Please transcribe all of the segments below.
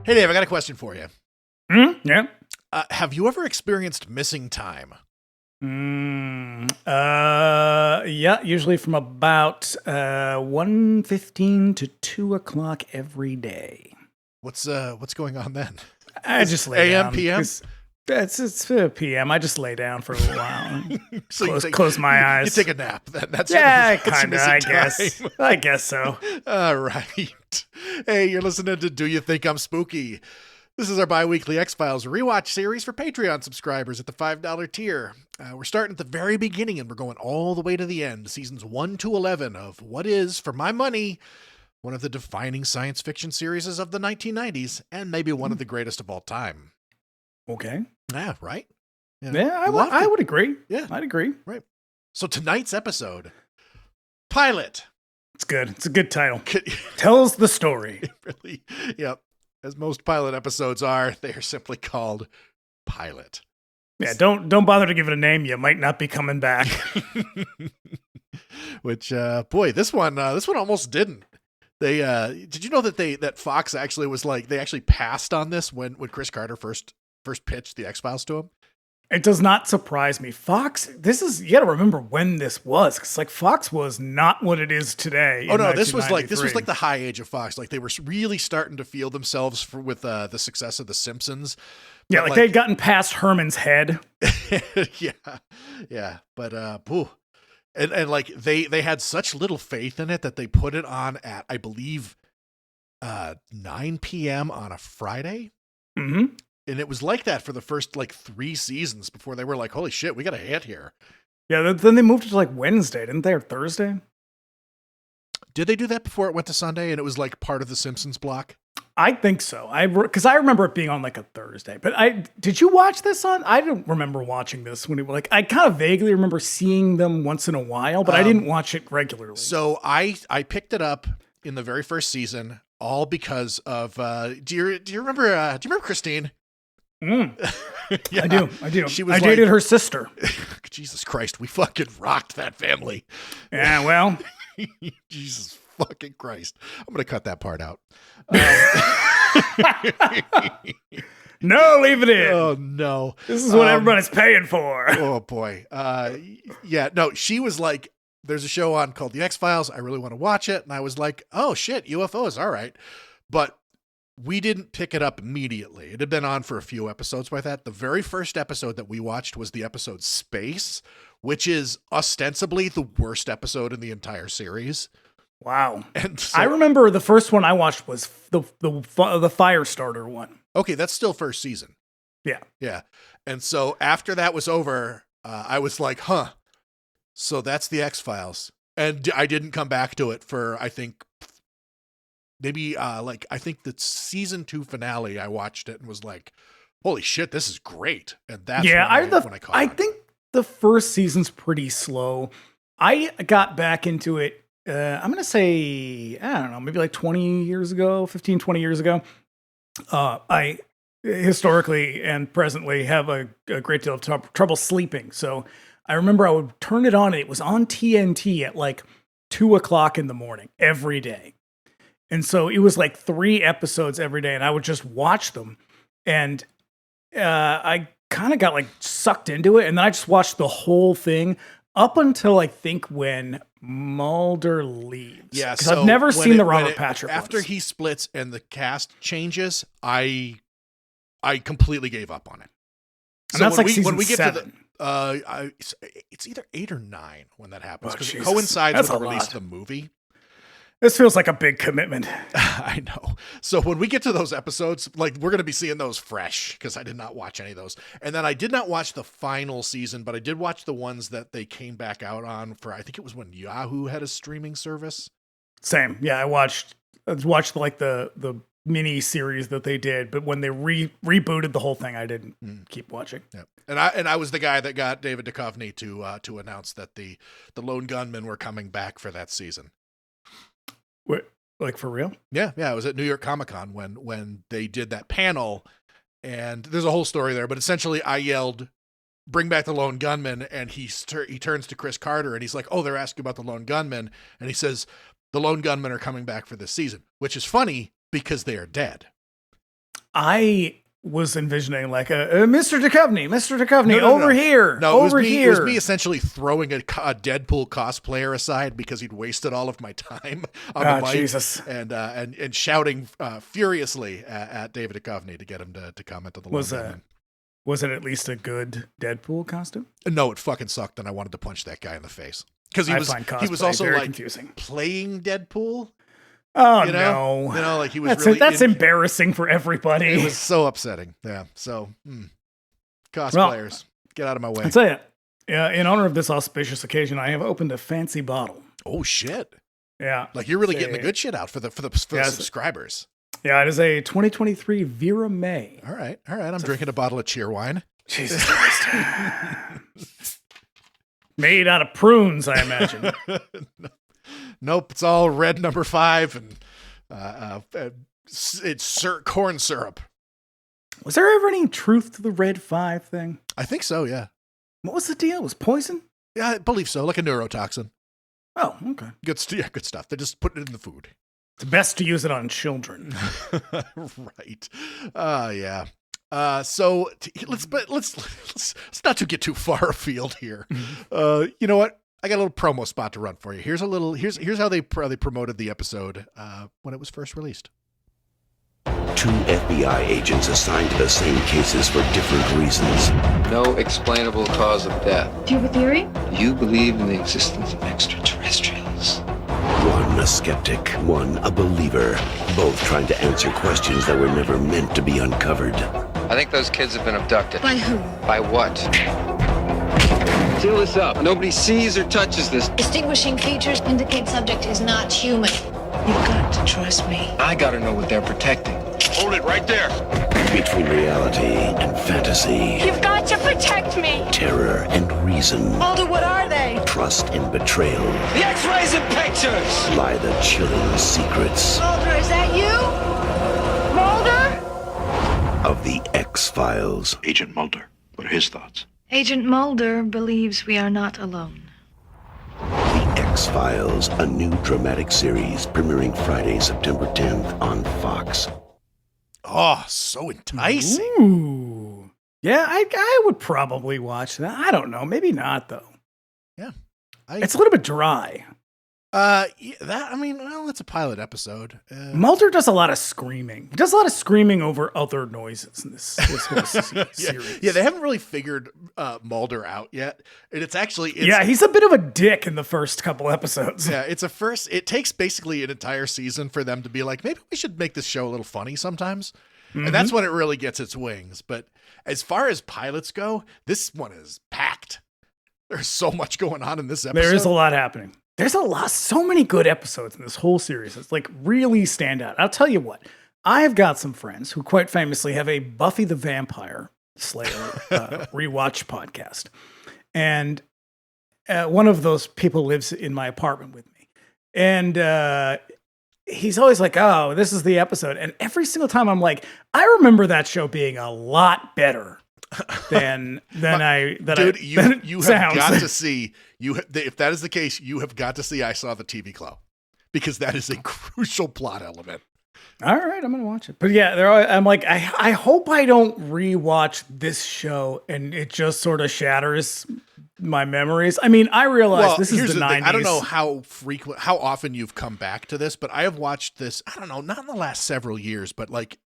Hey, Dave, I got a question for you. Yeah. Have you ever experienced missing time? Yeah, usually from about 1:15 to 2 o'clock every day. What's going on then? I just lay AM, down. PM? It's PM. I just lay down for a while. So close my eyes. You take a nap. That's Yeah, that's kind of, missing I time. guess. I guess so. All right. Hey, you're listening to Do You Think I'm Spooky? This is our bi-weekly X-Files rewatch series for Patreon subscribers at the $5 tier. We're starting at the very beginning and we're going all the way to the end, seasons 1 to 11 of what is, for my money, one of the defining science fiction series of the 1990s and maybe one of the greatest of all time. Okay. Yeah, right? Yeah, I would agree. Yeah. I'd agree. Right. So tonight's episode, Pilot. It's good. It's a good title. Tells the story. It really, yep. As most pilot episodes are, they are simply called Pilot. Yeah, don't bother to give it a name. You might not be coming back. Which, boy, this one almost didn't. They did you know that Fox actually was like they actually passed on this when Chris Carter first pitched the X-Files to him? It does not surprise me. Fox, you got to remember when this was, because like Fox was not what it is today. Oh no, this was like the high age of Fox. Like they were really starting to feel themselves with the success of The Simpsons. Yeah, like they'd gotten past Herman's head. yeah. But boo. And like they had such little faith in it that they put it on at, I believe, 9 p.m. on a Friday. Mm-hmm. And it was like that for the first like 3 seasons before they were like, holy shit, we got a hit here. Yeah, then they moved it to like Wednesday, didn't they, or Thursday? Did they do that before it went to Sunday and it was like part of the Simpsons block? I think so. Because I remember it being on like a Thursday. But did you watch this on? I don't remember watching this when it was like, I kind of vaguely remember seeing them once in a while, but I didn't watch it regularly. So I picked it up in the very first season, all because of do you remember Christine? Yeah. I do. I dated her sister. Jesus Christ, we fucking rocked that family. Yeah, well. Jesus fucking Christ. I'm going to cut that part out. No, leave it in. Oh, no. This is what everybody's paying for. Oh, boy. Yeah, no, she was like, there's a show on called The X-Files. I really want to watch it. And I was like, oh, shit, UFOs. All right. But we didn't pick it up immediately. It had been on for a few episodes by that. The very first episode that we watched was the episode Space, which is ostensibly the worst episode in the entire series. Wow. And so, I remember the first one I watched was the fire starter one. Okay, that's still first season. Yeah. Yeah. And so after that was over, I was like, huh, so that's the X-Files. And I didn't come back to it for, I think, maybe I think the season 2 finale, I watched it and was like, holy shit, this is great. And that's when I caught I on. think the first season's pretty slow. I got back into it, I'm going to say, I don't know, maybe like 20 years ago, 15, 20 years ago. I historically and presently have a great deal of trouble sleeping. So I remember I would turn it on and it was on TNT at like 2 o'clock in the morning every day. And so it was like 3 episodes every day and I would just watch them. And I kind of got like sucked into it. And then I just watched the whole thing up until I think when Mulder leaves. Yeah, because I've never seen the Robert Patrick after ones. he splits and the cast changes, I completely gave up on it. And that's like season 7. It's either 8 or 9 when that happens because it Jesus. coincides That's with the a release lot. of the movie. This feels like a big commitment. I know. So when we get to those episodes, like we're going to be seeing those fresh because I did not watch any of those. And then I did not watch the final season, but I did watch the ones that they came back out on for, I think it was when Yahoo had a streaming service. Same. Yeah, I watched like the mini series that they did, but when they rebooted the whole thing, I didn't keep watching. Yeah. And I was the guy that got David Duchovny to announce that the Lone Gunmen were coming back for that season. Wait, like for real? Yeah. It was at New York Comic Con when they did that panel, and there's a whole story there. But essentially, I yelled, "Bring back the Lone Gunmen!" And he turns to Chris Carter and he's like, "Oh, they're asking about the Lone Gunmen," and he says, "The Lone Gunmen are coming back for this season," which is funny because they are dead. I was envisioning like a Mr. Duchovny, over here, No, over here. It was me essentially throwing a Deadpool cosplayer aside because he'd wasted all of my time on the mic, Jesus. and shouting furiously at David Duchovny to get him to comment on the Was it at least a good Deadpool costume? No, it fucking sucked, and I wanted to punch that guy in the face because he was also very like confusing. playing Deadpool. Oh, no. Like he was that's embarrassing for everybody. It was so upsetting. Yeah. So, cosplayers, get out of my way. I'll tell you, in honor of this auspicious occasion, I have opened a fancy bottle. Oh, shit. Yeah. Like you're really getting the good shit out for the subscribers. Yeah, it is a 2023 Vera May. All right. I'm drinking a bottle of cheer wine. Jesus Christ. Made out of prunes, I imagine. Nope, it's all red number 5, and it's corn syrup. Was there ever any truth to the red 5 thing? I think so, yeah. What was the deal? It was poison? Yeah, I believe so, like a neurotoxin. Oh, okay. Good stuff. They just put it in the food. It's best to use it on children. Right. Yeah. So let's not to get too far afield here. You know what? I got a little promo spot to run for you. Here's how they promoted the episode when it was first released. 2 FBI agents assigned to the same cases for different reasons. No explainable cause of death. Do you have a theory? You believe in the existence of extraterrestrials. One a skeptic, one a believer. Both trying to answer questions that were never meant to be uncovered. I think those kids have been abducted. By who? By what? Seal this up. Nobody sees or touches this. Distinguishing features indicate subject is not human. You've got to trust me. I gotta know what they're protecting. Hold it right there. Between reality and fantasy. You've got to protect me. Terror and reason. Mulder, what are they? Trust and betrayal. The X-rays and pictures! Lie the chilling secrets. Mulder, is that you? Mulder? Of the X-Files. Agent Mulder, what are his thoughts? Agent Mulder believes we are not alone. The X-Files, a new dramatic series premiering Friday, September 10th on Fox. Oh, so enticing. Ooh. Yeah, I would probably watch that. I don't know. Maybe not, though. Yeah. It's a little bit dry. It's a pilot episode. Mulder does a lot of screaming. He does a lot of screaming over other noises in this whole series. Yeah, they haven't really figured Mulder out yet. And he's a bit of a dick in the first couple episodes. Yeah, it takes basically an entire season for them to be like, maybe we should make this show a little funny sometimes. Mm-hmm. And that's when it really gets its wings. But as far as pilots go, this one is packed. There's so much going on in this episode. There is a lot happening. There's so many good episodes in this whole series. It's like really stand out. I'll tell you what, I've got some friends who quite famously have a Buffy the Vampire Slayer rewatch podcast. And one of those people lives in my apartment with me. And he's always like, oh, this is the episode. And every single time I'm like, I remember that show being a lot better than you have got to see if that is the case, you have got to see I Saw the TV Club, because that is a crucial plot element. All right, I'm gonna watch it. But yeah, I'm like, I hope I don't rewatch this show and it just sort of shatters my memories. I mean, I realize this is the 90s. I don't know how often you've come back to this, but I have watched this, I don't know, not in the last several years, but like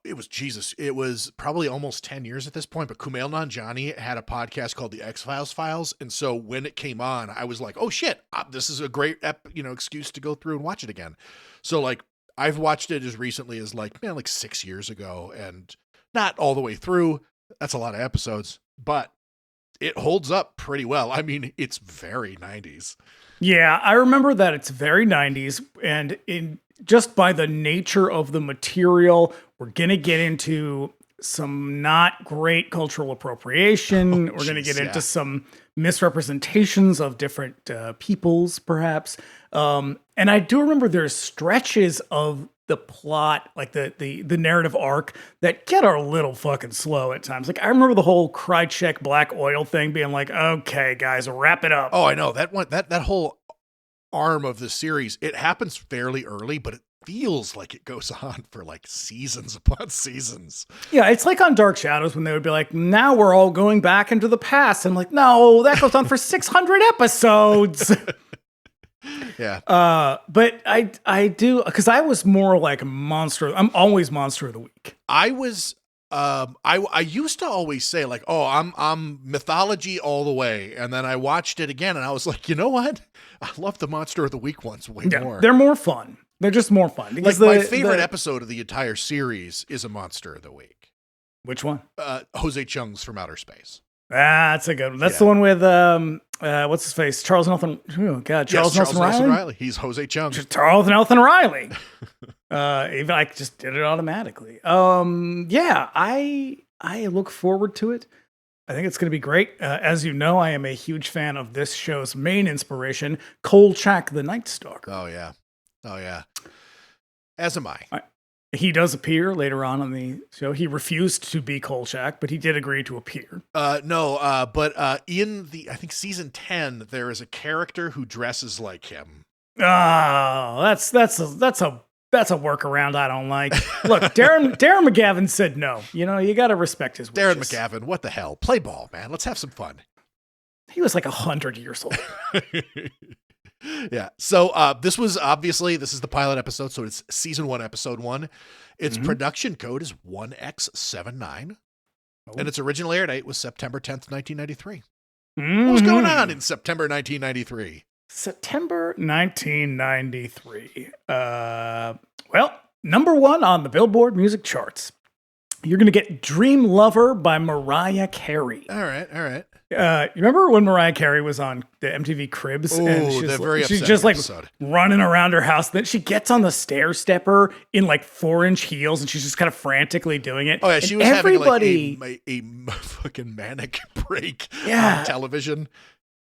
it was probably almost 10 years at this point, but Kumail Nanjiani had a podcast called the X-Files Files. And so when it came on, I was like, oh shit, this is a great excuse to go through and watch it again. So like I've watched it as recently as like 6 years ago, and not all the way through. That's a lot of episodes, but it holds up pretty well. I mean, it's very 90s. Yeah, I remember that it's very 90s, and just by the nature of the material, we're going to get into some not great cultural appropriation. We're going to get into some misrepresentations of different peoples, perhaps. And I do remember there's stretches of the plot, like the narrative arc, that get a little fucking slow at times. Like I remember the whole Krychek black oil thing being like, okay, guys, wrap it up. Oh, I know that one, that whole arm of the series, it happens fairly early, but feels like it goes on for like seasons upon seasons. Yeah, it's like on Dark Shadows when they would be like, now we're all going back into the past. And I'm like, no, that goes on for 600 episodes. Yeah. But I do, because I was more like I'm always Monster of the Week. I was I used to always say like, oh, I'm mythology all the way, and then I watched it again and I was like, you know what? I love the Monster of the Week ones way more. They're more fun. They're just more fun. Like my favorite episode of the entire series is a Monster of the Week. Which one? Jose Chung's From Outer Space. That's a good one. That's the one with what's his face? Charles Nelson. Oh God, Charles Nelson Riley. He's Jose Chung. Charles Nelson Riley. Even I just did it automatically. Yeah, I look forward to it. I think it's going to be great. As you know, I am a huge fan of this show's main inspiration, Kolchak the Night Stalker. Oh yeah. As am I. He does appear later on the show. He refused to be Kolchak, but he did agree to appear. But in I think season 10, there is a character who dresses like him. Oh, that's a workaround I don't like. Look, Darren McGavin said no. You know, you got to respect his wishes. Darren McGavin, what the hell? Play ball, man. Let's have some fun. He was like 100 years old. Yeah. So this is the pilot episode. So it's season 1, episode 1. Its production code is 1X79. Oh. And its original air date was September 10th, 1993. What was going on in September 1993? September 1993. Well, number 1 on the Billboard music charts. You're going to get Dream Lover by Mariah Carey. All right. You remember when Mariah Carey was on the MTV Cribs? Ooh, and she's just like running around her house. Then she gets on the stair stepper in like 4-inch heels, and she's just kind of frantically doing it. Oh yeah, she was having like a fucking manic break on television.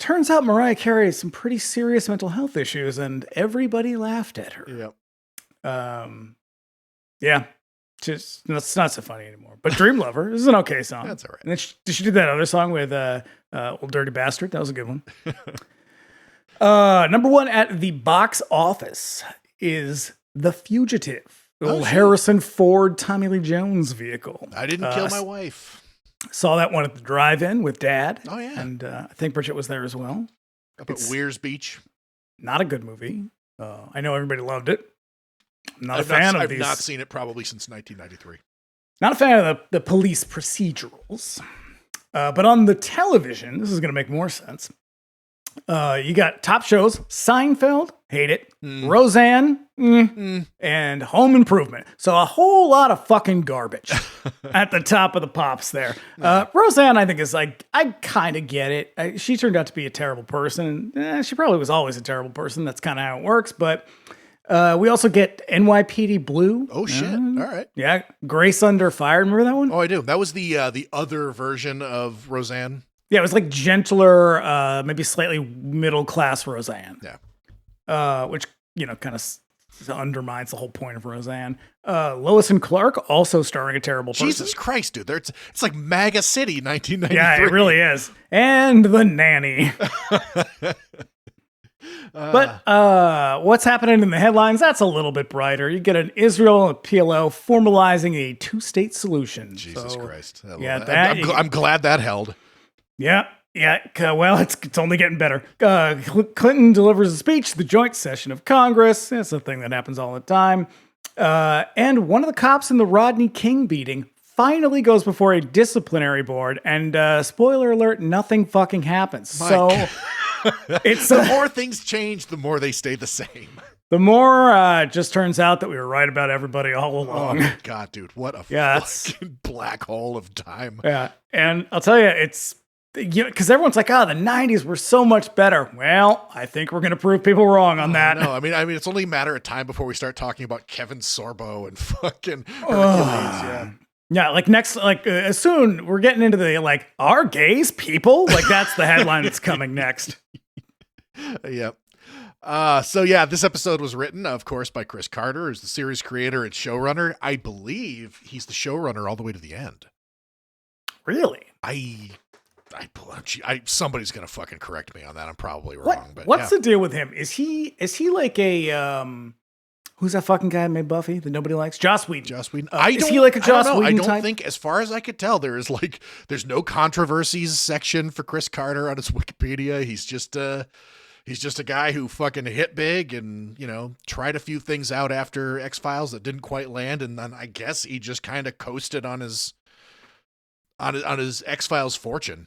Turns out Mariah Carey has some pretty serious mental health issues, and everybody laughed at her. Yep. Yeah. Just it's not so funny anymore. But Dream Lover is an okay song. That's all right. And then she did that other song with Old Dirty Bastard. That was a good one. Number 1 at the box office is The Fugitive. Old Harrison Ford, Tommy Lee Jones vehicle. I didn't kill my wife. Saw that one at the drive-in with Dad. Oh yeah. And I think Bridget was there as well. Up at Weirs Beach. Not a good movie. I know everybody loved it. I've not seen it probably since 1993. Not a fan of the police procedurals. But on the television, this is going to make more sense. You got top shows, Seinfeld, hate it, Roseanne, and Home Improvement. So a whole lot of fucking garbage at the top of the pops there. Roseanne, I think, is like, I kind of get it. She turned out to be a terrible person. She probably was always a terrible person. That's kind of how it works. But we also get NYPD Blue. Oh, shit. All right. Yeah. Grace Under Fire. Remember that one? Oh, I do. That was the other version of Roseanne. Yeah, it was like gentler, maybe slightly middle-class Roseanne. Yeah. Which, kind of undermines the whole point of Roseanne. Lois and Clark, also starring a terrible person. Jesus Christ, dude. It's like MAGA City, 1993. Yeah, it really is. And The Nanny. But what's happening in the headlines, that's a little bit brighter. You get an Israel and PLO formalizing a 2-state solution. Jesus Christ. Yeah, I'm glad that held. Yeah. Well, it's only getting better. Clinton delivers a speech, the joint session of Congress. That's a thing that happens all the time. And one of the cops in the Rodney King beating finally goes before a disciplinary board. And spoiler alert, nothing fucking happens. The more things change, the more they stay the same. The more it just turns out that we were right about everybody all along. Oh my God, dude. What a fucking black hole of time. Yeah. And I'll tell you, it's because everyone's like, the 90s were so much better. Well, I think we're going to prove people wrong on that. No, I mean, it's only a matter of time before we start talking about Kevin Sorbo and fucking Hercules. Yeah, soon we're getting into the, are gays people? That's the headline that's coming next. Yep. This episode was written, of course, by Chris Carter, who's the series creator and showrunner. I believe he's the showrunner all the way to the end. Really? Somebody's gonna fucking correct me on that. I'm probably wrong. But what's the deal with him? Is he like a Who's that fucking guy who made Buffy that nobody likes? Joss Whedon. Joss Whedon. Is he like a Joss Whedon I don't type? think, as far as I could tell, there's no controversies section for Chris Carter on his Wikipedia. He's just a guy who fucking hit big and, tried a few things out after X-Files that didn't quite land. And then I guess he just kind of coasted on his X-Files fortune.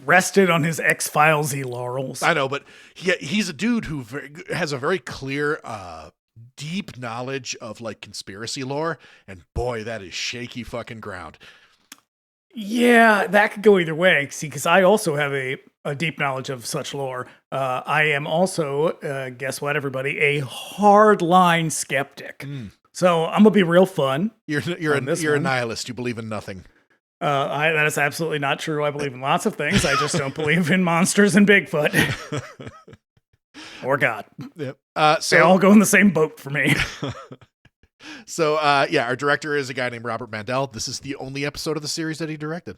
Rested on his X-Files-y laurels. I know, but he's a dude who has a very clear, deep knowledge of like conspiracy lore. And boy, that is shaky fucking ground. Yeah, that could go either way. See, because I also have a deep knowledge of such lore. I am also, guess what, everybody, a hardline skeptic. So I'm gonna be real fun. You're a nihilist. You believe in nothing. That is absolutely not true. I believe in lots of things. I just don't believe in monsters and Bigfoot. Or God. Yep. They all go in the same boat for me. So, our director is a guy named Robert Mandel. This is the only episode of the series that he directed.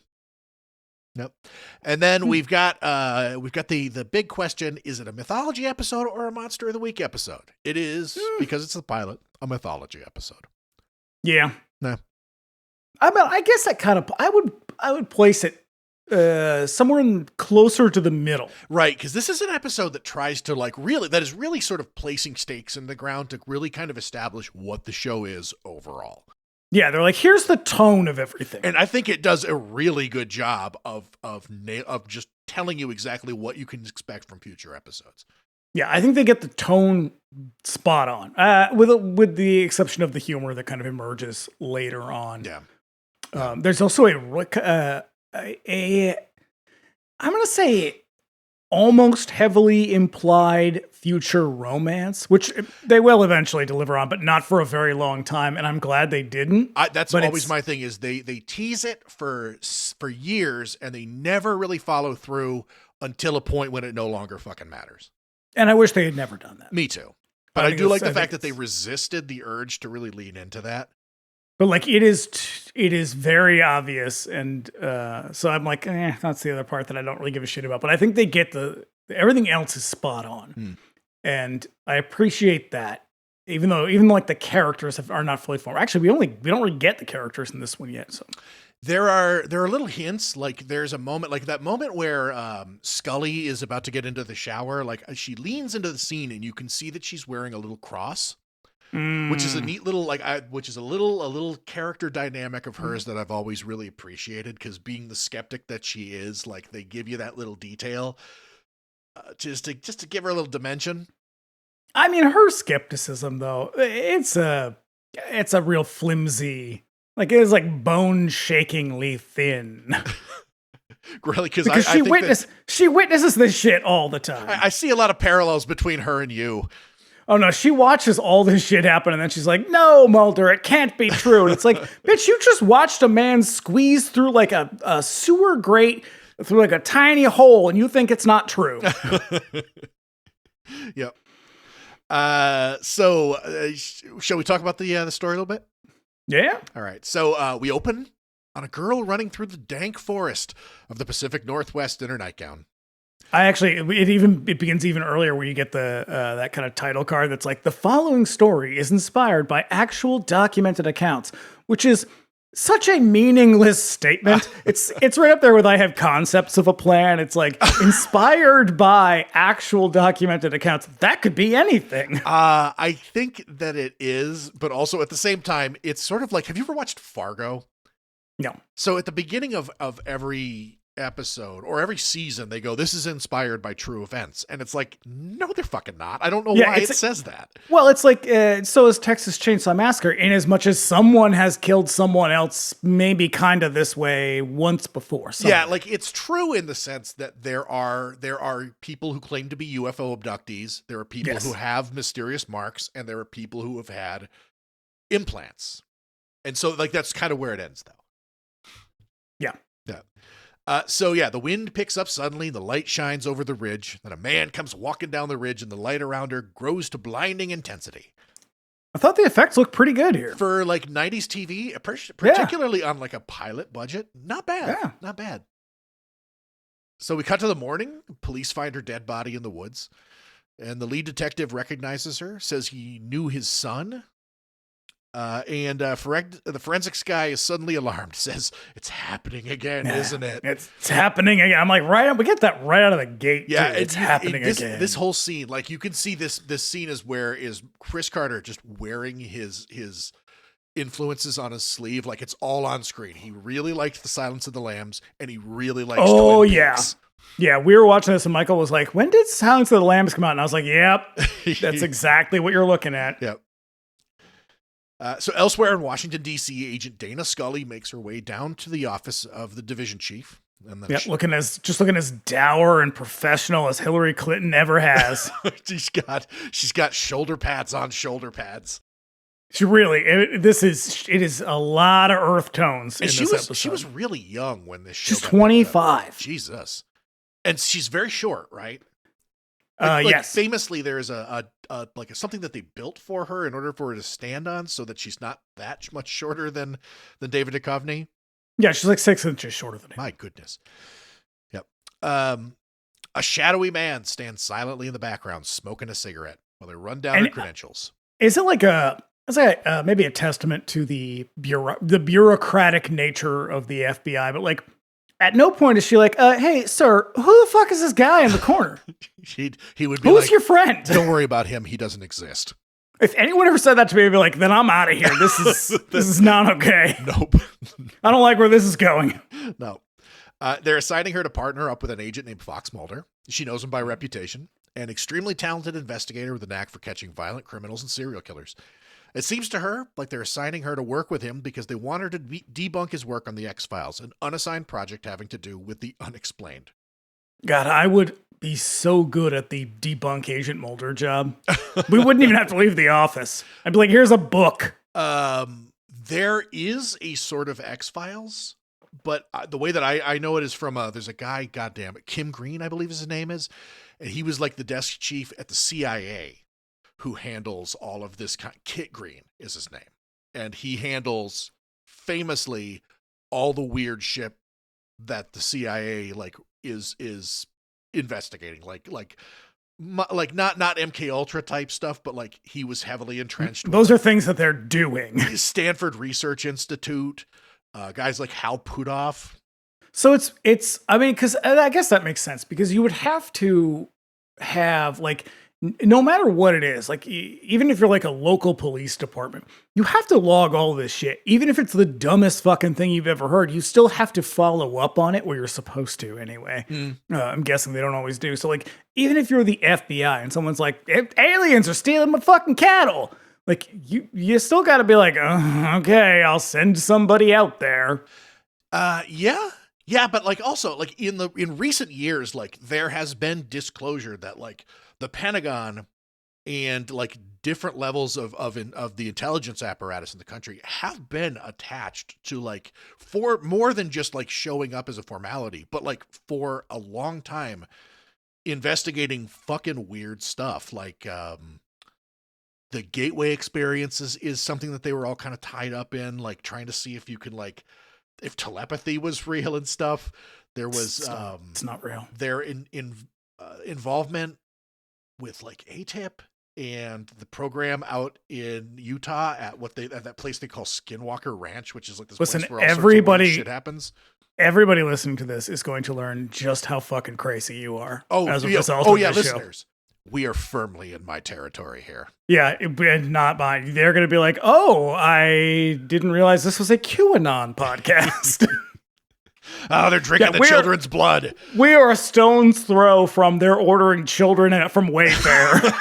Yep. And then we've got the big question: is it a mythology episode or a Monster of the Week episode? It is, because it's the pilot, a mythology episode. Yeah. No. I mean, I guess that kind of I would place it somewhere closer to the middle. Right, because this is an episode that tries to that is really sort of placing stakes in the ground to really kind of establish what the show is overall. Yeah, they're like, here's the tone of everything. And I think it does a really good job of just telling you exactly what you can expect from future episodes. Yeah, I think they get the tone spot on, with the exception of the humor that kind of emerges later on. Yeah. There's also I'm going to say almost heavily implied future romance, which they will eventually deliver on, but not for a very long time. And I'm glad they didn't. That's always my thing is they tease it for years and they never really follow through until a point when it no longer fucking matters. And I wish they had never done that. Me too. But I do like the fact that they resisted the urge to really lean into that. But like it is very obvious, and so I'm like, that's the other part that I don't really give a shit about. But I think they get everything else is spot on, and I appreciate that. Even like the characters are not fully formed. Actually, we don't really get the characters in this one yet. So there are little hints. Like there's a moment, like that moment where Scully is about to get into the shower. Like she leans into the scene, and you can see that she's wearing a little cross. Which is a neat little, which is a little character dynamic of hers that I've always really appreciated, because being the skeptic that she is, like they give you that little detail just to give her a little dimension. I mean, her skepticism though, it's a real flimsy, like it is like bone shakingly thin. Really, because she witnesses this shit all the time. I see a lot of parallels between her and you. Oh no, she watches all this shit happen and then she's like, no, Mulder, it can't be true. And it's like, bitch, you just watched a man squeeze through like a sewer grate through like a tiny hole and you think it's not true. Yep. Shall we talk about the story a little bit? Yeah. All right. So we open on a girl running through the dank forest of the Pacific Northwest in her nightgown. It begins even earlier where you get the that kind of title card that's like, the following story is inspired by actual documented accounts, which is such a meaningless statement. It's right up there with I have concepts of a plan. It's like inspired by actual documented accounts. That could be anything. I think that it is, but also at the same time, it's sort of like, have you ever watched Fargo? No. So at the beginning of every episode or every season, they go, this is inspired by true events. And it's like, no, they're fucking not. I don't know why it says that. Well, it's like, so is Texas Chainsaw Massacre, in as much as someone has killed someone else, maybe kind of this way once before. Somewhere. Yeah, like it's true in the sense that there are people who claim to be UFO abductees. There are people who have mysterious marks, and there are people who have had implants. And so like, that's kind of where it ends though. Yeah. Yeah. The wind picks up suddenly, the light shines over the ridge, then a man comes walking down the ridge and the light around her grows to blinding intensity. I thought the effects looked pretty good here. For like 90s TV, particularly on like a pilot budget, not bad. Yeah. Not bad. So we cut to the morning, police find her dead body in the woods, and the lead detective recognizes her, says he knew his son, The forensics guy is suddenly alarmed. Says, "It's happening again, isn't it?" It's happening again. I'm like, we get that right out of the gate. Yeah, too. It's happening again. This whole scene, like you can see this scene is Chris Carter just wearing his influences on his sleeve, like it's all on screen. He really liked The Silence of the Lambs, and he really likes Twin Peaks. Yeah, we were watching this, and Michael was like, "When did Silence of the Lambs come out?" And I was like, "Yep, that's exactly what you're looking at." Yep. So elsewhere in Washington, D.C., Agent Dana Scully makes her way down to the office of the division chief. And then looking as dour and professional as Hillary Clinton ever has. she's got shoulder pads on shoulder pads. It is a lot of earth tones in this episode. She was really young when this show. She's 25. Jesus. And she's very short, right? Yes. Famously, there's a something that they built for her in order for her to stand on, so that she's not that much shorter than David Duchovny. Yeah, she's like 6 inches shorter than him. My goodness. Yep. A shadowy man stands silently in the background, smoking a cigarette while they run down her credentials. Is it like maybe a testament to the bureaucratic nature of the FBI? But like, at no point is she like, "Hey, sir, who the fuck is this guy in the corner?" he would be Who's your friend? "Don't worry about him. He doesn't exist." If anyone ever said that to me, I'd be like, "Then I'm out of here. This is not okay." Nope. I don't like where this is going. No. They're assigning her to partner up with an agent named Fox Mulder. She knows him by reputation, an extremely talented investigator with a knack for catching violent criminals and serial killers. It seems to her like they're assigning her to work with him because they want her to debunk his work on the X-Files, an unassigned project having to do with the unexplained. God, I would be so good at the debunk Agent Mulder job. We wouldn't even have to leave the office. I'd be like, "Here's a book." There is a sort of X-Files, but the way that I know it is from there's a guy, goddamn it, Kim Green, I believe his name is, and he was like the desk chief at the CIA. Who handles all of this Kit Green is his name. And he handles famously all the weird shit that the CIA is investigating. Like not MK Ultra type stuff, but like he was heavily entrenched. Those are things that they're doing. Stanford Research Institute, guys like Hal Puthoff. So it's I mean, because I guess that makes sense, because you would have to have like, no matter what it is, like even if you're like a local police department, you have to log all this shit. Even if it's the dumbest fucking thing you've ever heard, you still have to follow up on it, where you're supposed to anyway. I'm guessing they don't always do. So like, even if you're the FBI and someone's like, "Aliens are stealing my fucking cattle," like you still got to be like, "Okay, I'll send somebody out there." Yeah, but like also like in recent years, like there has been disclosure that like the Pentagon and like different levels of the intelligence apparatus in the country have been attached to like, for more than just like showing up as a formality, but like for a long time investigating fucking weird stuff. Like the Gateway experience is something that they were all kind of tied up in, like trying to see if you could like, if telepathy was real and stuff. There was it's not real. Their involvement with like ATIP and the program out in Utah at that place they call Skinwalker Ranch, which is like this place where all sorts of weird shit happens. Everybody listening to this is going to learn just how fucking crazy you are. Listeners, we are firmly in my territory here. Yeah, and not mine. They're going to be like, "Oh, I didn't realize this was a QAnon podcast." Oh, they're drinking the children's blood. We are a stone's throw from they're ordering children from Wayfair.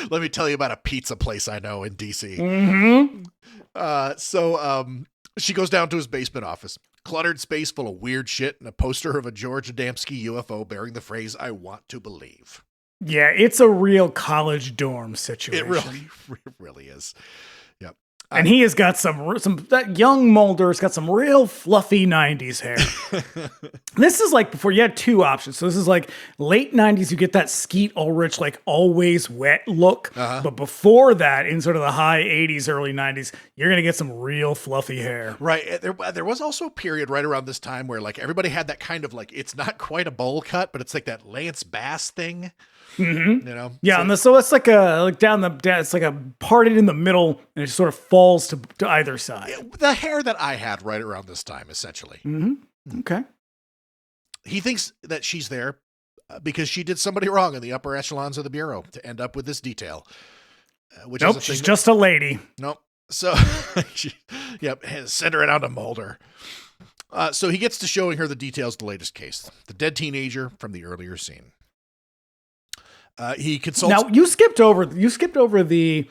Let me tell you about a pizza place I know in DC. Mm-hmm. So she goes down to his basement office. Cluttered space full of weird shit and a poster of a George Adamski UFO bearing the phrase, "I want to believe." Yeah, it's a real college dorm situation. It really is. Yep. And he has got that young Mulder's got some real fluffy 90s hair. This is like before you had two options. So this is like late 90s, you get that Skeet Ulrich, like always wet look. But before that, in sort of the high 80s, early 90s, you're going to get some real fluffy hair. Right. There was also a period right around this time where like everybody had that kind of like, it's not quite a bowl cut, but it's like that Lance Bass thing. Mm-hmm. You know? Yeah, So- so it's like it's like a parted in the middle, and it just sort of falls to either side. the hair that I had right around this time, essentially. Mm-hmm. Okay. He thinks that she's there because she did somebody wrong in the upper echelons of the Bureau to end up with this detail. Which Nope, is she's just a lady. Nope. So, send her down to Mulder. So he gets to showing her the details of the latest case, the dead teenager from the earlier scene. He consults. Now you skipped over the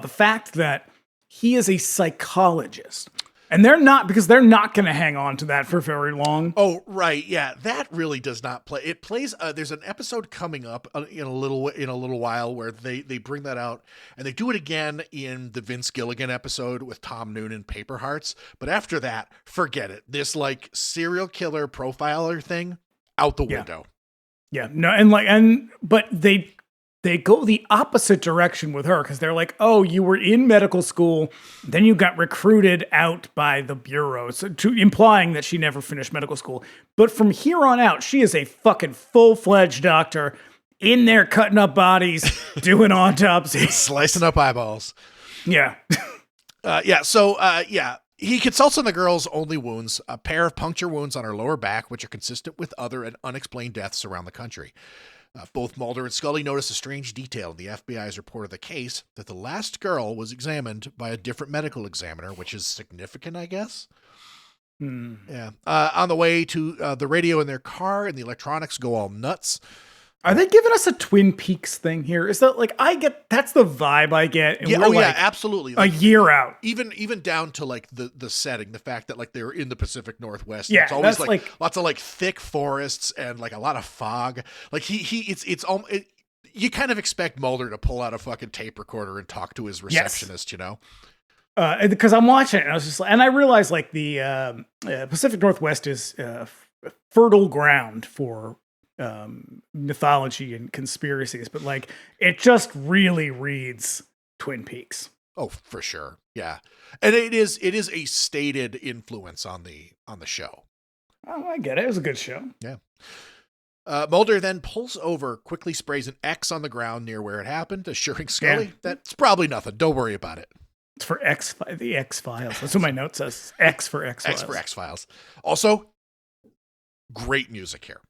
fact that he is a psychologist, and they're not going to hang on to that for very long. Oh, right. Yeah, that really does not play. It plays. There's an episode coming up in a little while where they bring that out, and they do it again in the Vince Gilligan episode with Tom Noonan, Paper Hearts. But after that, forget it. This like serial killer profiler thing out the window. Yeah, no, but they go the opposite direction with her because they're like, oh, you were in medical school, then you got recruited out by the Bureau, so implying that she never finished medical school. But from here on out, she is a fucking full-fledged doctor in there cutting up bodies, doing autopsies. Slicing up eyeballs. Yeah. He consults on the girl's only wounds, a pair of puncture wounds on her lower back, which are consistent with other and unexplained deaths around the country. Both Mulder and Scully notice a strange detail in the FBI's report of the case, that the last girl was examined by a different medical examiner, which is significant, I guess. Yeah. On the way to the radio in their car and the electronics go all nuts. Are they giving us a Twin Peaks thing here? Is that like, that's the vibe I get. And Yeah, absolutely. Like, a year out. Even down to like the setting, the fact that like they're in the Pacific Northwest. Yeah, it's always that's like lots of like thick forests and like a lot of fog. Like you kind of expect Mulder to pull out a fucking tape recorder and talk to his receptionist, you know? Because I'm watching it and I was just like, and I realized like the Pacific Northwest is fertile ground for mythology and conspiracies, but like it just really reads Twin Peaks. Oh, for sure. Yeah. And it is a stated influence on the show. Oh, I get it. It was a good show. Yeah. Mulder then pulls over, quickly sprays an X on the ground near where it happened, assuring Scully that's probably nothing. Don't worry about it. It's for the X-Files. That's what my note says. X for X-Files. X for X-Files. Also, great music here.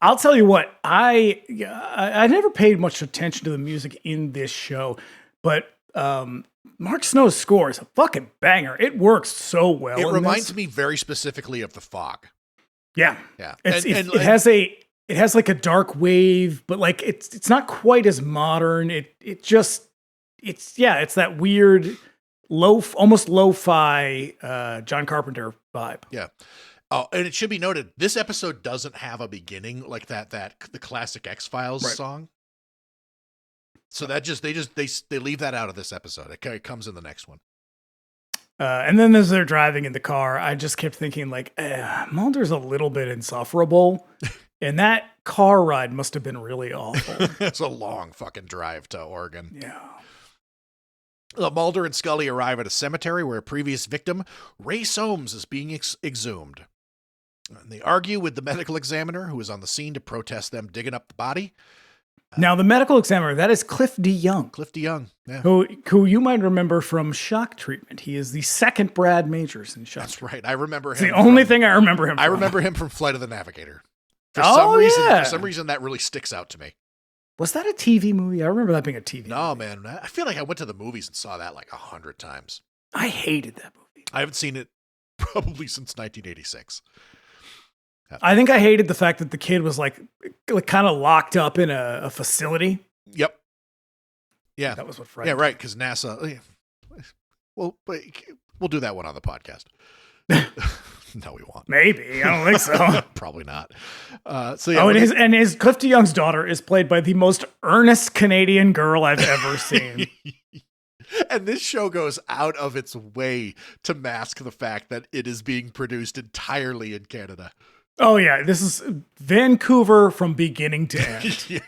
I'll tell you what, I never paid much attention to the music in this show, but Mark Snow's score is a fucking banger. It works so well. It reminds me very specifically of The Fog. Yeah. Yeah. It has like a dark wave, but like it's not quite as modern. It's that weird almost lo-fi John Carpenter vibe. Yeah. Oh, and it should be noted, this episode doesn't have a beginning like the classic X-Files song. So that they leave that out of this episode. It comes in the next one. And then as they're driving in the car, I just kept thinking like, Mulder's a little bit insufferable. And that car ride must have been really awful. It's a long fucking drive to Oregon. Yeah. Mulder and Scully arrive at a cemetery where a previous victim, Ray Soames, is being exhumed. And they argue with the medical examiner who is on the scene to protest them digging up the body. Now, the medical examiner, that is Cliff DeYoung. Cliff DeYoung, yeah. Who you might remember from Shock Treatment. He is the second Brad Majors in Shock That's Treatment. right. I remember him. It's the only thing I remember him from. I remember him from Flight of the Navigator. For some reason, that really sticks out to me. Was that a TV movie? I remember that being a TV movie. No, man. I feel like I went to the movies and saw that like 100 times. I hated that movie. I haven't seen it probably since 1986. I think I hated the fact that the kid was like kind of locked up in a facility. Yep. Yeah. That was what frightened me. Yeah, right. Because NASA. Well, we'll do that one on the podcast. No, we won't. Maybe. I don't think so. Probably not. And his Cliff DeYoung's daughter is played by the most earnest Canadian girl I've ever seen. And this show goes out of its way to mask the fact that it is being produced entirely in Canada. Oh, yeah. This is Vancouver from beginning to end.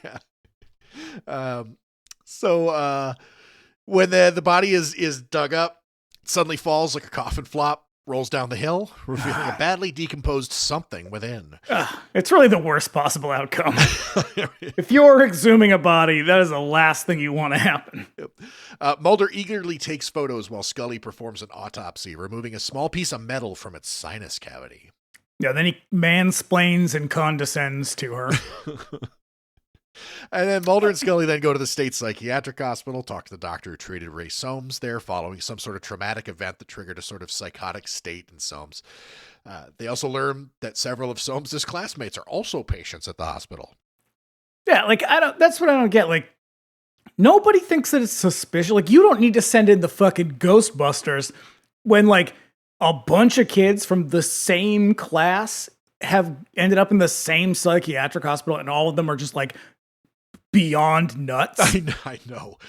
Yeah. So when the body is dug up, it suddenly falls like a coffin flop. rolls down the hill, revealing a badly decomposed something within. It's really the worst possible outcome. If you're exhuming a body, that is the last thing you want to happen. Mulder eagerly takes photos while Scully performs an autopsy, removing a small piece of metal from its sinus cavity. Yeah, then he mansplains and condescends to her. And then Mulder and Scully then go to the state psychiatric hospital, talk to the doctor who treated Ray Soames there following some sort of traumatic event that triggered a sort of psychotic state in Soames. They also learn that several of Soames' classmates are also patients at the hospital. Yeah, like, that's what I don't get. Like, nobody thinks that it's suspicious. Like, you don't need to send in the fucking Ghostbusters when, like, a bunch of kids from the same class have ended up in the same psychiatric hospital and all of them are just, like, beyond nuts. I know.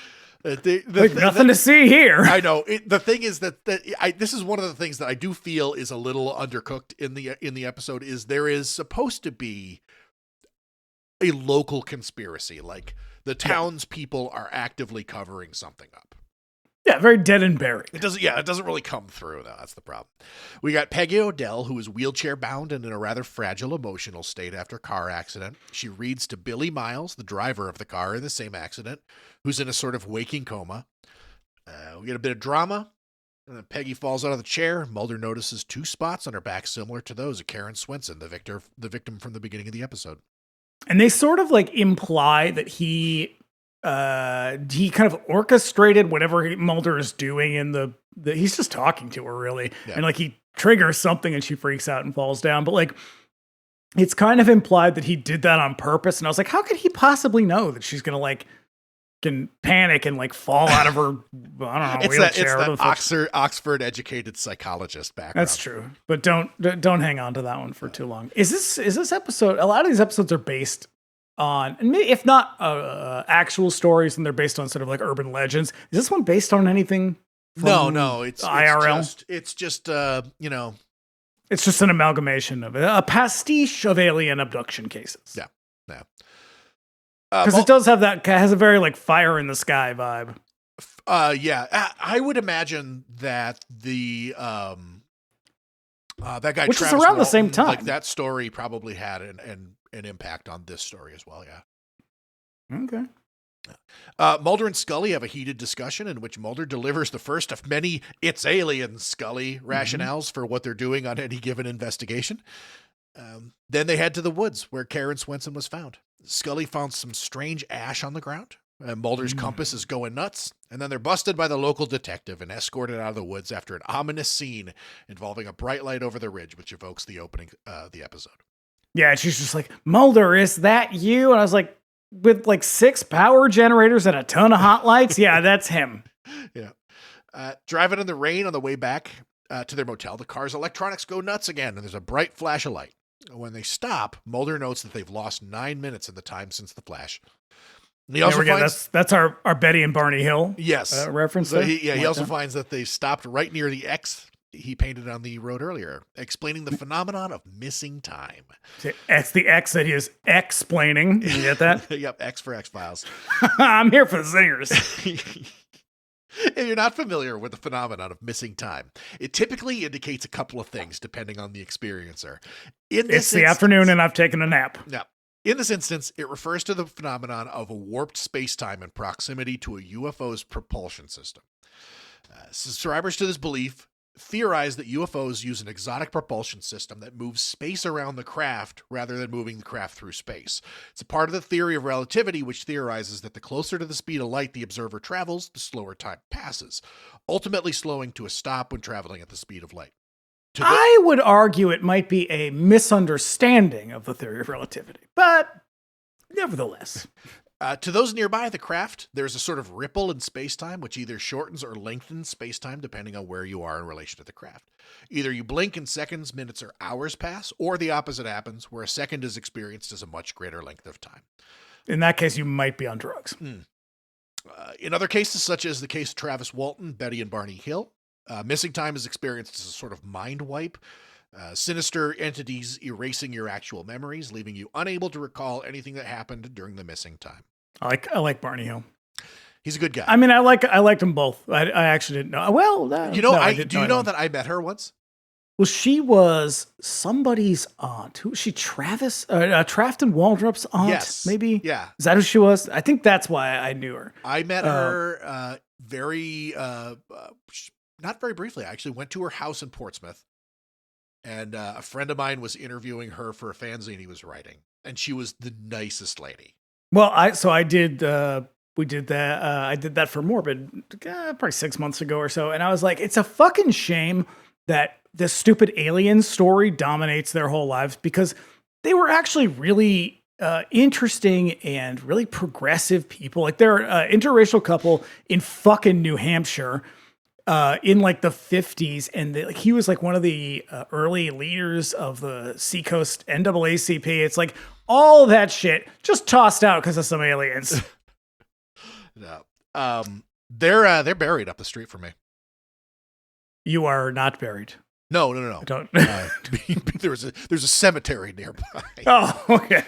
Nothing to see here. I know. The thing is that this is one of the things that I do feel is a little undercooked in the episode. Is there is supposed to be a local conspiracy, like the townspeople are actively covering something up. Yeah, very dead and buried. It doesn't really come through, though. That's the problem. We got Peggy Odell, who is wheelchair bound and in a rather fragile emotional state after a car accident. She reads to Billy Miles, the driver of the car in the same accident, who's in a sort of waking coma. We get a bit of drama. And then Peggy falls out of the chair. Mulder notices 2 spots on her back similar to those of Karen Swenson, the victim from the beginning of the episode. And they sort of like imply that he kind of orchestrated whatever Mulder is doing in the he's just talking to her really. Yeah. And like he triggers something and she freaks out and falls down. But like, it's kind of implied that he did that on purpose. And I was like, how could he possibly know that she's going to like can panic and like fall out of her, I don't know, wheelchair. It's that Oxford educated psychologist background. That's true. But don't hang on to that one for too long. Is this episode, a lot of these episodes are based on, and maybe if not actual stories, and they're based on sort of like urban legends. Is this one based on anything? No, it's IRL. It's just it's just an amalgamation of a pastiche of alien abduction cases. Yeah. Because it does have has a very like fire in the sky vibe. Yeah, I would imagine that the that guy, which Travis is around the Walton, same time, like that story probably had an impact on this story as well. Yeah. Okay. Mulder and Scully have a heated discussion in which Mulder delivers the first of many "it's alien" Scully rationales for what they're doing on any given investigation. Then they head to the woods where Karen Swenson was found. Scully found some strange ash on the ground. Mulder's compass is going nuts. And then they're busted by the local detective and escorted out of the woods after an ominous scene involving a bright light over the ridge, which evokes the opening of the episode. Yeah, and she's just like, Mulder, is that you? And I was like, with like 6 power generators and a ton of hot lights? Yeah, that's him. Yeah. Driving in the rain on the way back to their motel, the car's electronics go nuts again, and there's a bright flash of light. When they stop, Mulder notes that they've lost 9 minutes in the time since the flash. And he also finds, that's our Betty and Barney Hill reference. So he also finds that they stopped right near the X he painted on the road earlier, explaining the phenomenon of missing time. It's the X that he is explaining. You get that? Yep, X for X-Files. I'm here for the singers. If you're not familiar with the phenomenon of missing time, it typically indicates a couple of things depending on the experiencer. It's the afternoon and I've taken a nap. Yeah. In this instance, it refers to the phenomenon of a warped space-time in proximity to a UFO's propulsion system. Subscribers to this belief theorize that UFOs use an exotic propulsion system that moves space around the craft rather than moving the craft through space. It's a part of the theory of relativity, which theorizes that the closer to the speed of light the observer travels, the slower time passes, ultimately slowing to a stop when traveling at the speed of light. I would argue it might be a misunderstanding of the theory of relativity, but nevertheless. To those nearby the craft, there's a sort of ripple in space-time which either shortens or lengthens space-time depending on where you are in relation to the craft. Either you blink and seconds, minutes, or hours pass, or the opposite happens, where a second is experienced as a much greater length of time. In that case, you might be on drugs. In other cases, such as the case of Travis Walton, Betty and Barney Hill, missing time is experienced as a sort of mind wipe. Sinister entities erasing your actual memories, leaving you unable to recall anything that happened during the missing time. I like Barney Hill. He's a good guy. I mean, I liked them both. I actually didn't know. Well, do you know that I met her once? Well, she was somebody's aunt. Who was she? Travis? Trafton Waldrop's aunt, Yes. maybe? Yeah. Is that who she was? I think that's why I knew her. I met her not very briefly. I actually went to her house in Portsmouth, and a friend of mine was interviewing her for a fanzine he was writing, and she was the nicest lady. Well, I did. We did that. I did that for Morbid probably 6 months ago or so, and I was like, it's a fucking shame that this stupid alien story dominates their whole lives, because they were actually really interesting and really progressive people. Like, they're an interracial couple in fucking New Hampshire in like the 50s, and he was like one of the early leaders of the Seacoast NAACP. It's like all that shit just tossed out because of some aliens. No. They're buried up the street from me. You are not buried. No. I don't. There's a cemetery nearby. Oh, okay.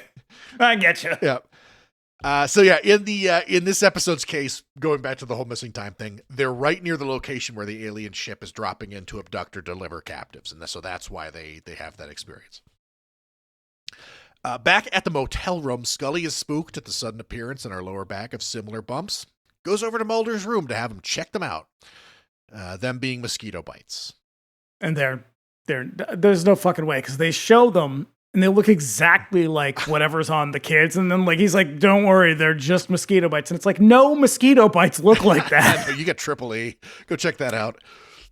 I get you. Yeah. So yeah, in this episode's case, going back to the whole missing time thing, they're right near the location where the alien ship is dropping in to abduct or deliver captives, and so that's why they have that experience. Back at the motel room, Scully is spooked at the sudden appearance in her lower back of similar bumps. Goes over to Mulder's room to have him check them out. Them being mosquito bites. And there's no fucking way, because they show them and they look exactly like whatever's on the kids. And then like he's like, don't worry, they're just mosquito bites. And it's like, no mosquito bites look like that. You get triple E. Go check that out.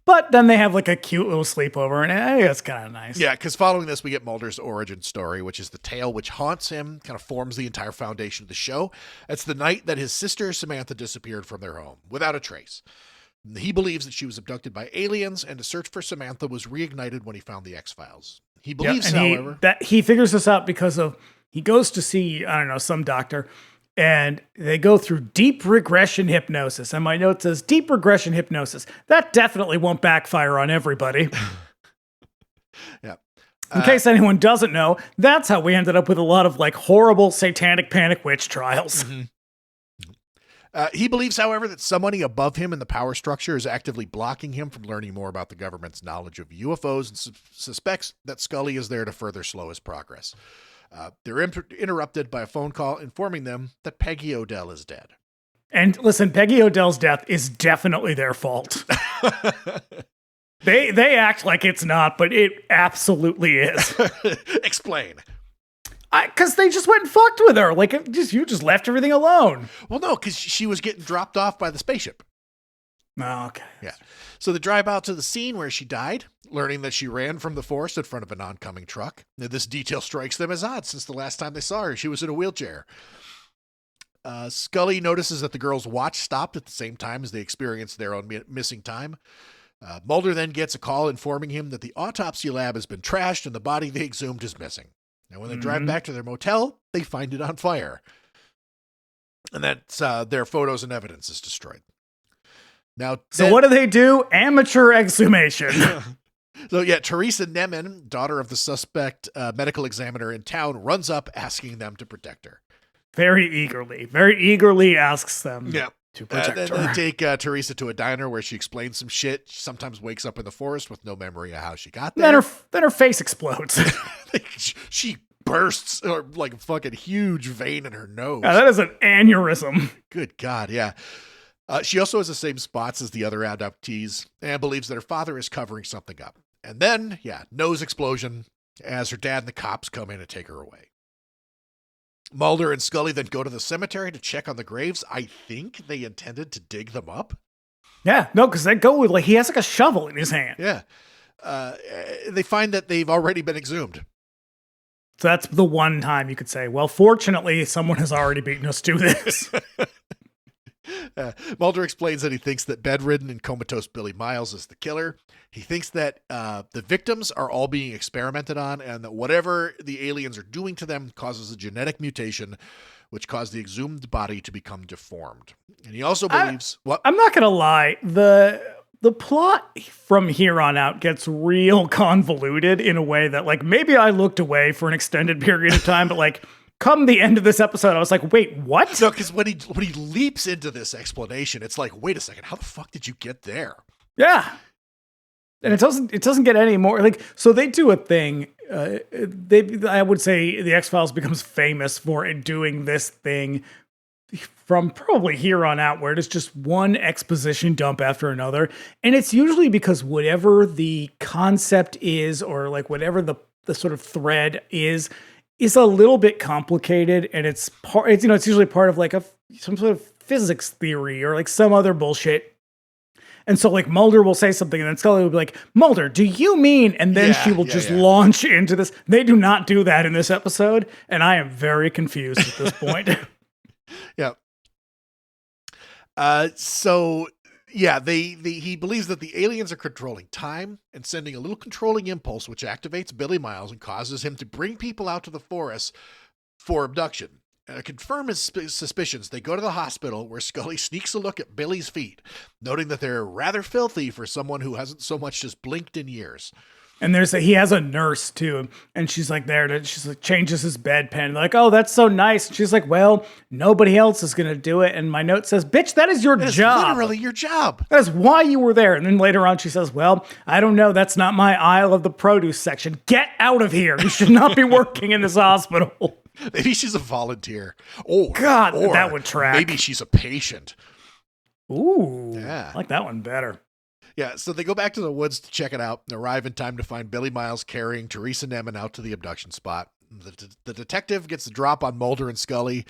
But then they have like a cute little sleepover, and it's kind of nice. Yeah, because following this, we get Mulder's origin story, which is the tale which haunts him, kind of forms the entire foundation of the show. It's the night that his sister Samantha disappeared from their home without a trace. He believes that she was abducted by aliens, and a search for Samantha was reignited when he found the X-Files. He believes, however, that he figures this out because he goes to see, I don't know, some doctor, and they go through deep regression hypnosis. And my note says deep regression hypnosis. That definitely won't backfire on everybody. Yeah. In case anyone doesn't know, that's how we ended up with a lot of like horrible satanic panic witch trials. Mm-hmm. He believes, however, that somebody above him in the power structure is actively blocking him from learning more about the government's knowledge of UFOs, and suspects that Scully is there to further slow his progress. They're interrupted by a phone call informing them that Peggy Odell is dead. And listen, Peggy Odell's death is definitely their fault. They act like it's not, but it absolutely is. Explain. Because they just went and fucked with her. Like, you just left everything alone. Well, no, because she was getting dropped off by the spaceship. Oh, okay. Yeah. So they drive out to the scene where she died, learning that she ran from the forest in front of an oncoming truck. Now, this detail strikes them as odd since the last time they saw her, she was in a wheelchair. Scully notices that the girl's watch stopped at the same time as they experienced their own missing time. Mulder then gets a call informing him that the autopsy lab has been trashed and the body they exhumed is missing. Now, when they drive back to their motel, they find it on fire. And that's their photos and evidence is destroyed. Now, so what do? Amateur exhumation. So yeah, Teresa Nemen, daughter of the suspect medical examiner in town, runs up asking them to protect her. Very eagerly asks them to protect her. Then they take Teresa to a diner where she explains some shit. She sometimes wakes up in the forest with no memory of how she got there. Then her face explodes. She bursts, or like a fucking huge vein in her nose. Yeah, that is an aneurysm. Good God, yeah. She also has the same spots as the other abductees and believes that her father is covering something up. And then, nose explosion as her dad and the cops come in and take her away. Mulder and Scully then go to the cemetery to check on the graves. I think they intended to dig them up. Yeah, no, because they go with, like, he has like a shovel in his hand. Yeah. They find that they've already been exhumed. So that's the one time you could say, well, fortunately, someone has already beaten us to this. Mulder explains that he thinks that bedridden and comatose Billy Miles is the killer. He thinks that the victims are all being experimented on, and that whatever the aliens are doing to them causes a genetic mutation, which caused the exhumed body to become deformed. And he also believes... I'm not going to lie. The plot from here on out gets real convoluted in a way that, like, maybe I looked away for an extended period of time, but, like, come the end of this episode, I was like, wait, what? No, because when he leaps into this explanation, it's like, wait a second, how the fuck did you get there? Yeah. And it doesn't get any more like, so they do a thing. I would say the X-Files becomes famous for doing this thing from probably here on out, where it is just one exposition dump after another. And it's usually because whatever the concept is, or like whatever the sort of thread is a little bit complicated. And it's usually part of like some sort of physics theory or like some other bullshit. And so like Mulder will say something and then Scully will be like, Mulder, do you mean? And then she will just launch into this. They do not do that in this episode. And I am very confused at this point. Yeah. So yeah, he believes that the aliens are controlling time and sending a little controlling impulse, which activates Billy Miles and causes him to bring people out to the forest for abduction. Confirm his suspicions. They go to the hospital where Scully sneaks a look at Billy's feet, noting that they're rather filthy for someone who hasn't so much as blinked in years. And he has a nurse too, and she's like she's like changes his bedpan. Like, oh, that's so nice. And she's like, well, nobody else is gonna do it. And my note says, bitch, that is your job. Literally your job. That is why you were there. And then later on, she says, well, I don't know. That's not my aisle of the produce section. Get out of here. You should not be working in this hospital. Maybe she's a volunteer. Oh, God, that would track. Maybe she's a patient. Ooh, yeah, I like that one better. Yeah, so they go back to the woods to check it out and arrive in time to find Billy Miles carrying Teresa Nemeth out to the abduction spot. The detective gets the drop on Mulder and Scully,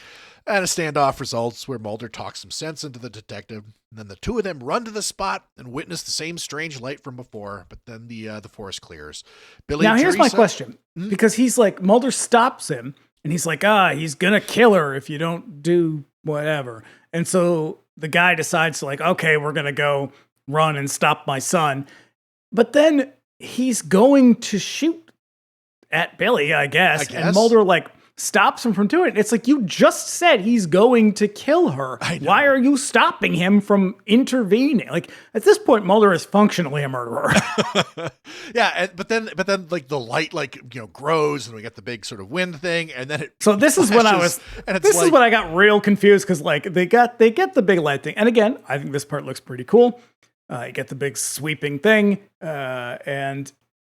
and a standoff results where Mulder talks some sense into the detective. And then the two of them run to the spot and witness the same strange light from before, but then the forest clears. Billy now, here's my question, because he's like, Mulder stops him, and he's like, he's gonna kill her if you don't do whatever. And so the guy decides to like, okay, we're gonna go run and stop my son. But then he's going to shoot at Billy, I guess. And Mulder like stops him from doing it. It's like, you just said he's going to kill her. Why are you stopping him from intervening? Like at this point, Mulder is functionally a murderer. Yeah, but then like the light grows and we get the big sort of wind thing, and then So this is when is when I got real confused, because like they get the big light thing, and again, I think this part looks pretty cool. You get the big sweeping thing, and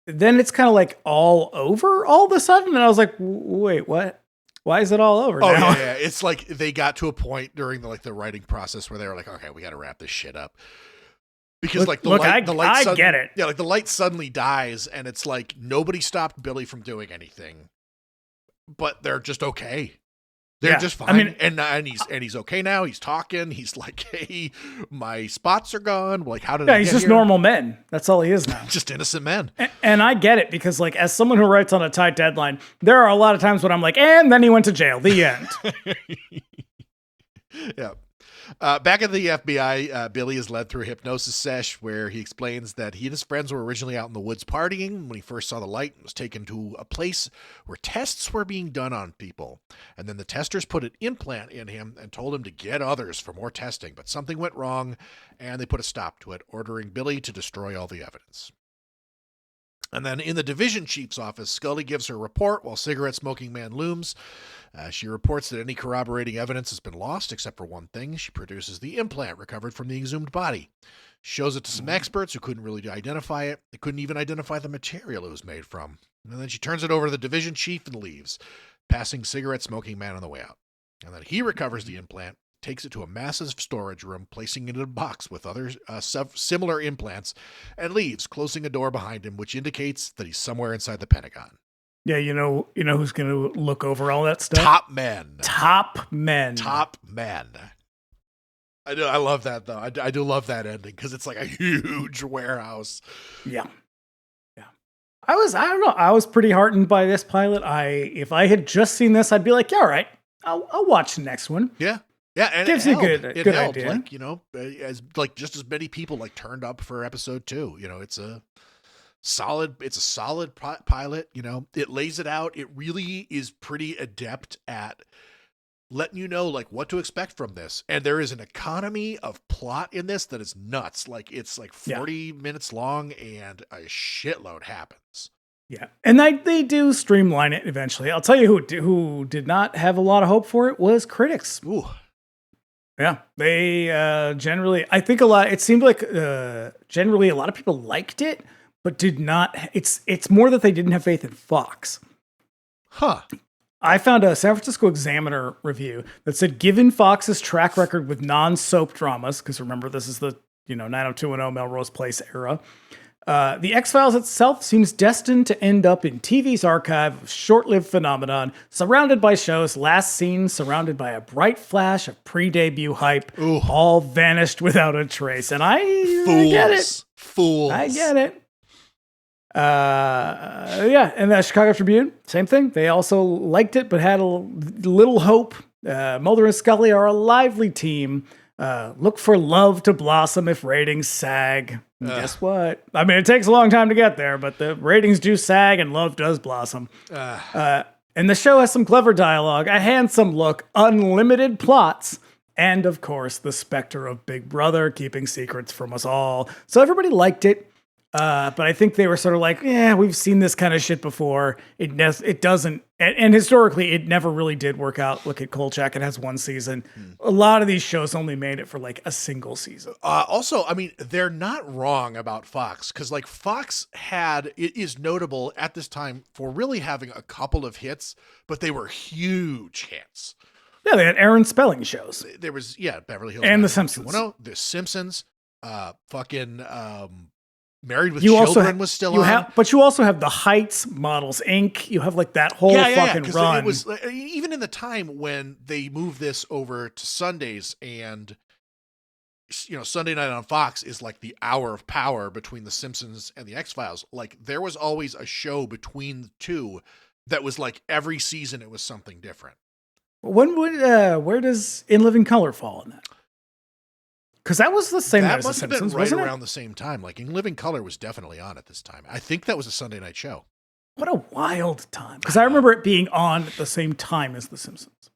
then it's kind of like all over all of a sudden. And I was like, wait, what? Why is it all over now? Yeah. It's like they got to a point during the writing process where they were like, okay, we got to wrap this shit up. Because the light I get it. Yeah, like the light suddenly dies, and it's like nobody stopped Billy from doing anything, but they're just okay. They're just fine. I mean, and he's okay now. He's talking. He's like, hey, my spots are gone. Like, how did I he's get just here? Normal men. That's all he is now. Just innocent men. And I get it, because like as someone who writes on a tight deadline, there are a lot of times when I'm like, and then he went to jail. The end. Yeah. Back at the FBI, Billy is led through a hypnosis sesh where he explains that he and his friends were originally out in the woods partying when he first saw the light and was taken to a place where tests were being done on people. And then the testers put an implant in him and told him to get others for more testing. But something went wrong, and they put a stop to it, ordering Billy to destroy all the evidence. And then in the division chief's office, Scully gives her report while cigarette-smoking man looms. She reports that any corroborating evidence has been lost except for one thing. She produces the implant recovered from the exhumed body. She shows it to some experts who couldn't really identify it. They couldn't even identify the material it was made from. And then she turns it over to the division chief and leaves, passing cigarette-smoking man on the way out. And then he recovers the implant, takes it to a massive storage room, placing it in a box with other similar implants, and leaves, closing a door behind him, which indicates that he's somewhere inside the Pentagon. Yeah, you know who's going to look over all that stuff? Top men. Top men. I love that, though. I do love that ending, because it's like a huge warehouse. Yeah. I don't know. I was pretty heartened by this pilot. If I had just seen this, I'd be like, yeah, all right, I'll watch the next one. Yeah. Yeah, and gives you a good idea. Like, as like just as many people like turned up for episode 2. It's a solid pilot. It lays it out. It really is pretty adept at letting you know like what to expect from this. And there is an economy of plot in this that is nuts. Like it's like 40 minutes long, and a shitload happens. Yeah, and they do streamline it eventually. I'll tell you who did not have a lot of hope for it was critics. Ooh. Yeah, they generally, I think it seemed like generally a lot of people liked it, but did not. It's more that they didn't have faith in Fox. Huh. I found a San Francisco Examiner review that said, given Fox's track record with non-soap dramas, because remember, this is the 90210 Melrose Place era, the X-Files itself seems destined to end up in TV's archive of short-lived phenomenon, surrounded by shows last seen surrounded by a bright flash of pre-debut hype, all vanished without a trace. And I get it. Fools. I get it. And the Chicago Tribune, same thing. They also liked it, but had a little hope. Mulder and Scully are a lively team. Look for love to blossom if ratings sag. Guess what? I mean, it takes a long time to get there, but the ratings do sag and love does blossom. And the show has some clever dialogue, a handsome look, unlimited plots, and of course, the specter of Big Brother keeping secrets from us all. So everybody liked it. But I think they were sort of like, yeah, we've seen this kind of shit before. It doesn't, and historically, it never really did work out. Look at Kolchak; it has one season. A lot of these shows only made it for like a single season. Also, I mean, they're not wrong about Fox, because like Fox it is notable at this time for really having a couple of hits, but they were huge hits. Yeah, they had Aaron Spelling shows. There was Beverly Hills and The Simpsons. The Simpsons, Married with Children was still on. But you also have the Heights, Models Inc. You have like that whole fucking run. It was even in the time when they moved this over to Sundays, and Sunday night on Fox is like the hour of power between The Simpsons and the X-Files. Like there was always a show between the two that was like every season it was something different. Where does In Living Color fall in that? Because that was the same night as The Simpsons, been right wasn't around the same time. Like In Living Color was definitely on at this time. I think that was a Sunday night show. What a wild time. Because I remember it being on at the same time as The Simpsons.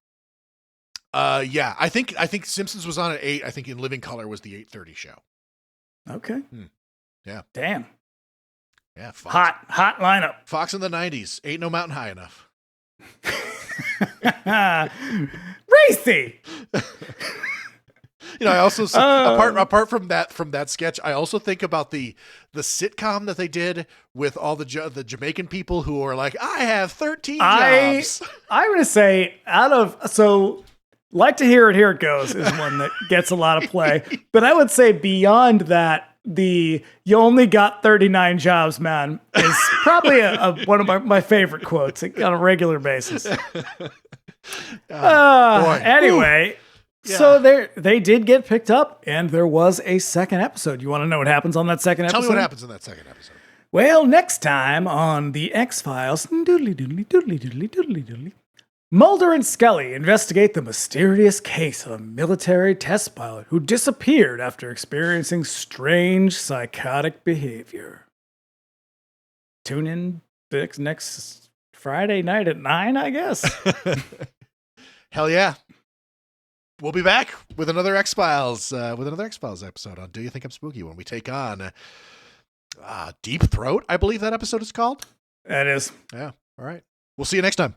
Yeah. I think Simpsons was on at 8. I think In Living Color was the 8:30 show. Okay. Yeah. Damn. Yeah. Fox. Hot lineup. Fox in the 90s. Ain't no mountain high enough. Racy. I also apart from that sketch, I also think about the sitcom that they did with all the Jamaican people who are like, I have 13 jobs. I'm gonna say Like to Hear It, Here It Goes is one that gets a lot of play, but I would say beyond that, you only got 39 jobs, man, is probably one of my favorite quotes on a regular basis. Anyway. Yeah. So they did get picked up, and there was a second episode. You want to know what happens on that second episode? Tell me what happens in that second episode. Well, next time on the X-Files, Mulder and Scully investigate the mysterious case of a military test pilot who disappeared after experiencing strange psychotic behavior. Tune in next Friday night at 9, I guess. Hell yeah. We'll be back with another X-Files episode on Do You Think I'm Spooky, when we take on Deep Throat, I believe that episode is called. That is. Yeah. All right. We'll see you next time.